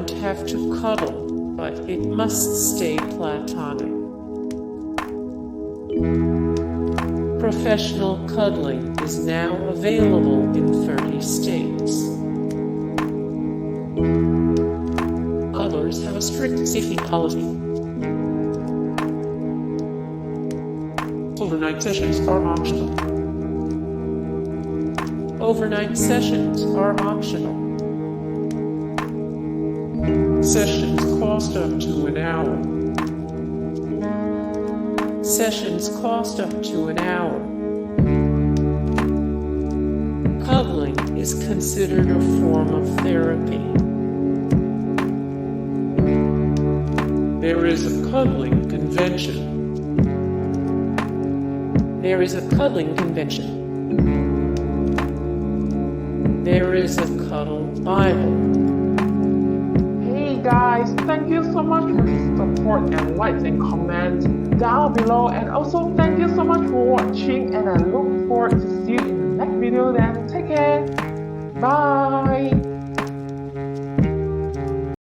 don't have to cuddle, but it must stay platonic. Professional cuddling is now available in 30 states. Cuddlers have a strict safety policy. Overnight sessions are optional. Overnight sessions are optional. Sessions cost up to an hour. Sessions cost up to an hour. Cuddling is considered a form of therapy. There is a cuddling convention. There is a cuddling convention. There is a cuddle Bible. Hey guys, thank you so much for the support and likes and comments down below, and also thank you so much for watching, and I look forward to see you in the next video. Then take care. Bye.